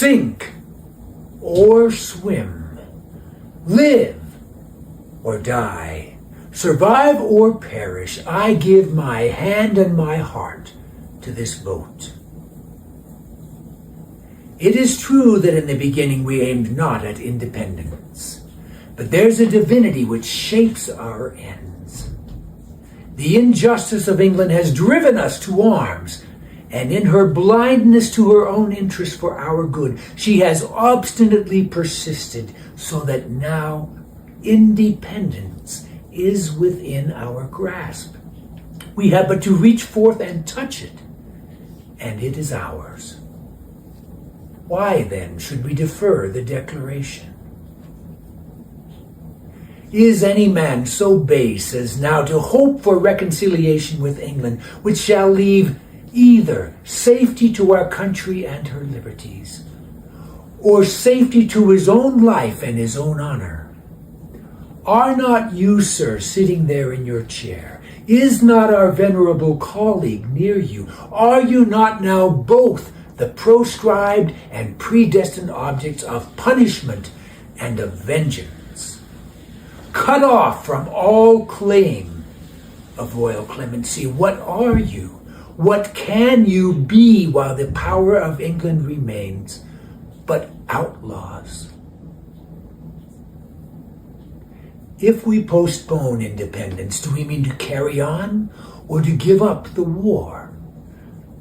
Sink or swim, live or die, survive or perish, I give my hand and my heart to this boat. It is true that in the beginning we aimed not at independence, but there's a divinity which shapes our ends. The injustice of England has driven us to arms, and in her blindness to her own interest for our good, she has obstinately persisted, so that now independence is within our grasp. We have but to reach forth and touch it, and it is ours. Why then should we defer the declaration? Is any man so base as now to hope for reconciliation with England, which shall leave either safety to our country and her liberties, or safety to his own life and his own honor? Are not you, sir, sitting there in your chair? Is not our venerable colleague near you? Are you not now both the proscribed and predestined objects of punishment and of vengeance, cut off from all claim of royal clemency? What are you? What can you be while the power of England remains but outlaws? If we postpone independence, do we mean to carry on or to give up the war?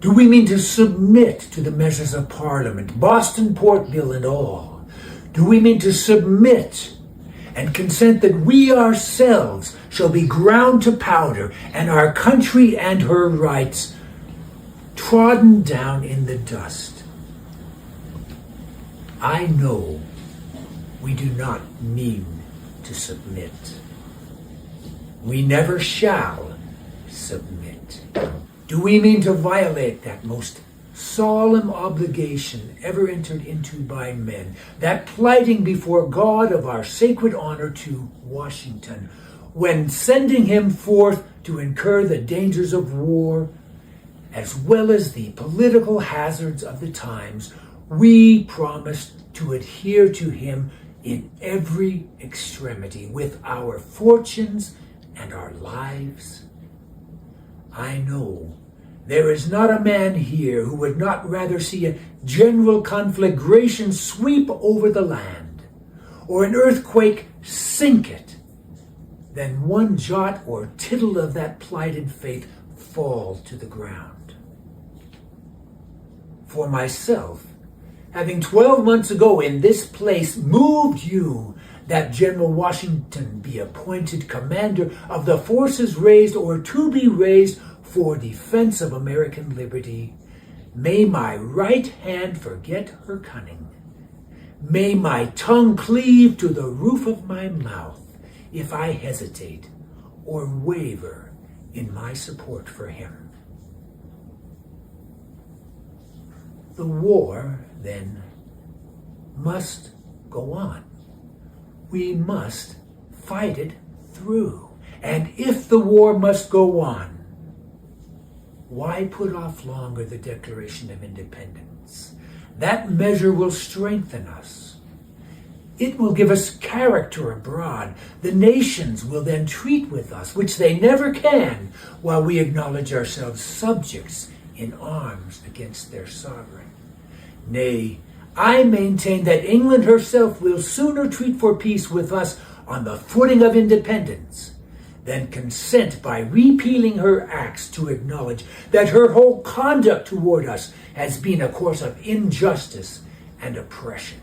Do we mean to submit to the measures of Parliament, Boston Port Bill and all? Do we mean to submit and consent that we ourselves shall be ground to powder and our country and her rights trodden down in the dust? I know we do not mean to submit. We never shall submit. Do we mean to violate that most solemn obligation ever entered into by men, that plighting before God of our sacred honor to Washington, when sending him forth to incur the dangers of war, as well as the political hazards of the times, we promised to adhere to him in every extremity with our fortunes and our lives? I know there is not a man here who would not rather see a general conflagration sweep over the land, or an earthquake sink it, than one jot or tittle of that plighted faith fall to the ground. For myself, having 12 months ago in this place moved you that General Washington be appointed commander of the forces raised or to be raised for defense of American liberty, may my right hand forget her cunning. May my tongue cleave to the roof of my mouth if I hesitate or waver in my support for him. The war, then, must go on. We must fight it through. And if the war must go on, why put off longer the Declaration of Independence? That measure will strengthen us. It will give us character abroad. The nations will then treat with us, which they never can, while we acknowledge ourselves subjects in arms against their sovereign. Nay, I maintain that England herself will sooner treat for peace with us on the footing of independence than consent by repealing her acts to acknowledge that her whole conduct toward us has been a course of injustice and oppression.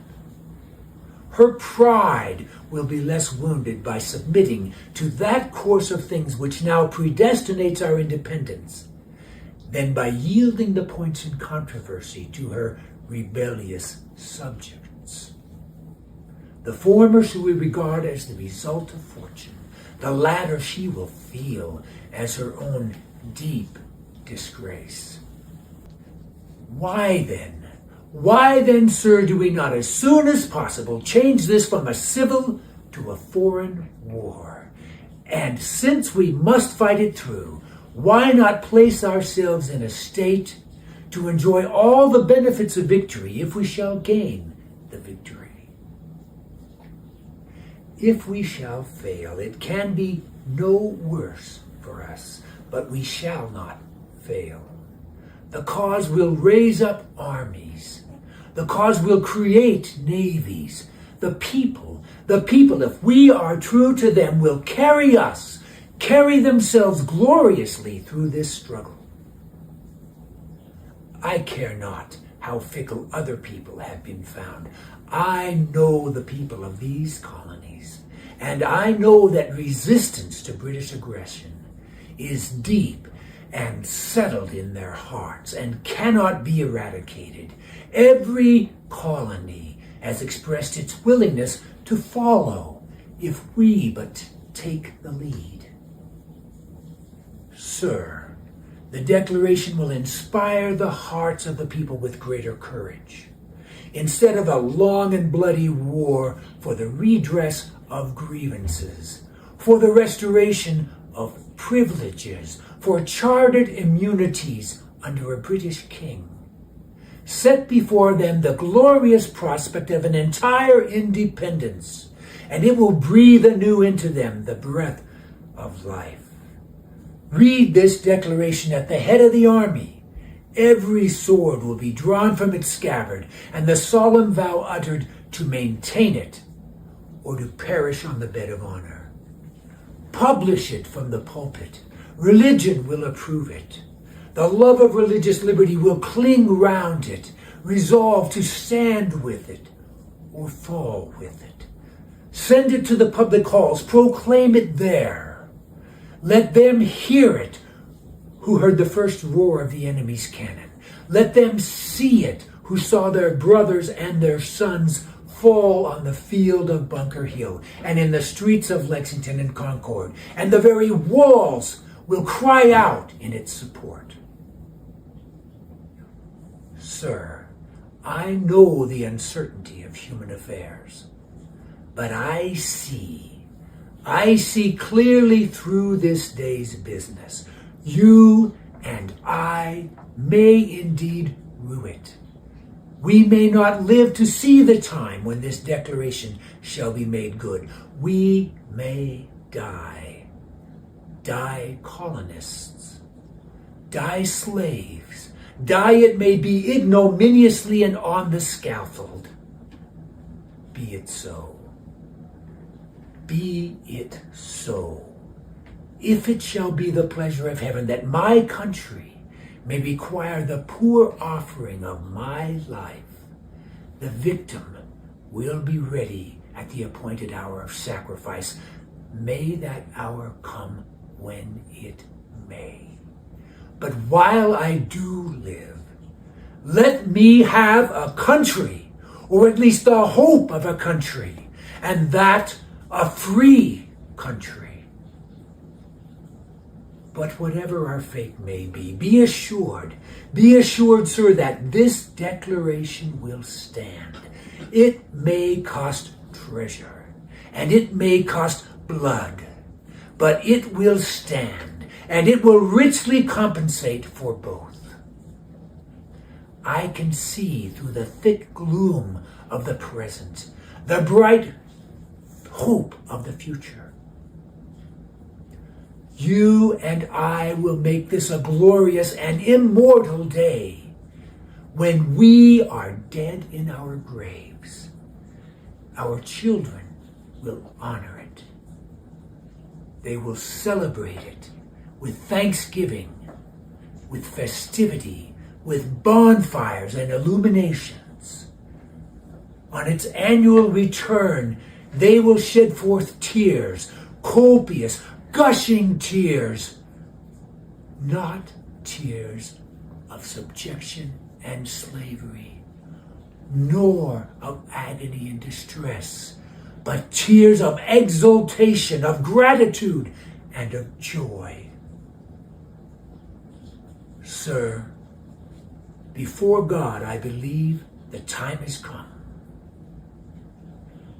Her pride will be less wounded by submitting to that course of things which now predestinates our independence than by yielding the points in controversy to her rebellious subjects. The former she will regard as the result of fortune. The latter she will feel as her own deep disgrace. Why then, sir, do we not as soon as possible change this from a civil to a foreign war? And since we must fight it through, why not place ourselves in a state to enjoy all the benefits of victory if we shall gain the victory. If we shall fail, it can be no worse for us, but we shall not fail. The cause will raise up armies. The cause will create navies. The people, if we are true to them, will carry themselves gloriously through this struggle. I care not how fickle other people have been found. I know the people of these colonies, and I know that resistance to British aggression is deep and settled in their hearts and cannot be eradicated. Every colony has expressed its willingness to follow if we but take the lead. Sir, the Declaration will inspire the hearts of the people with greater courage. Instead of a long and bloody war for the redress of grievances, for the restoration of privileges, for chartered immunities under a British king, set before them the glorious prospect of an entire independence, and it will breathe anew into them the breath of life. Read this declaration at the head of the army. Every sword will be drawn from its scabbard, and the solemn vow uttered to maintain it or to perish on the bed of honor. Publish it from the pulpit. Religion will approve it. The love of religious liberty will cling round it, resolve to stand with it or fall with it. Send it to the public halls. Proclaim it there. Let them hear it who heard the first roar of the enemy's cannon. Let them see it who saw their brothers and their sons fall on the field of Bunker Hill and in the streets of Lexington and Concord, and the very walls will cry out in its support. Sir, I know the uncertainty of human affairs, but I see clearly through this day's business. You and I may indeed rue it. We may not live to see the time when this declaration shall be made good. We may die colonists, die slaves, die, it may be, ignominiously and on the scaffold. Be it so. Be it so. If it shall be the pleasure of heaven that my country may require the poor offering of my life, the victim will be ready at the appointed hour of sacrifice. May that hour come when it may. But while I do live, let me have a country, or at least the hope of a country, and that a free country. But whatever our fate may be assured, sir, that this declaration will stand. It may cost treasure, and it may cost blood, but it will stand, and it will richly compensate for both. I can see through the thick gloom of the present the bright hope of the future. You and I will make this a glorious and immortal day when we are dead in our graves. Our children will honor it. They will celebrate it with thanksgiving, with festivity, with bonfires and illuminations. On its annual return, they will shed forth tears, copious, gushing tears, not tears of subjection and slavery, nor of agony and distress, but tears of exultation, of gratitude, and of joy. Sir, before God, I believe the time has come.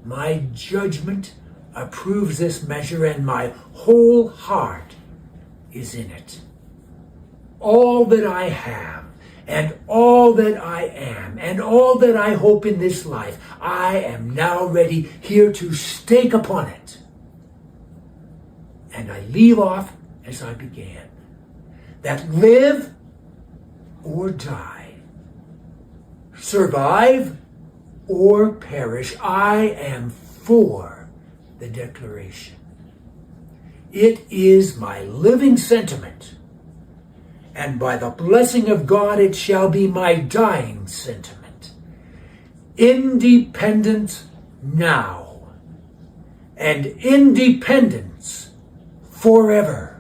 My judgment approves this measure, and my whole heart is in it. All that I have and all that I am, and all that I hope in this life, I am now ready here to stake upon it. And I leave off as I began, that live or die, survive or perish, I am for the Declaration. It is my living sentiment, and by the blessing of God it shall be my dying sentiment. Independence now, and independence forever.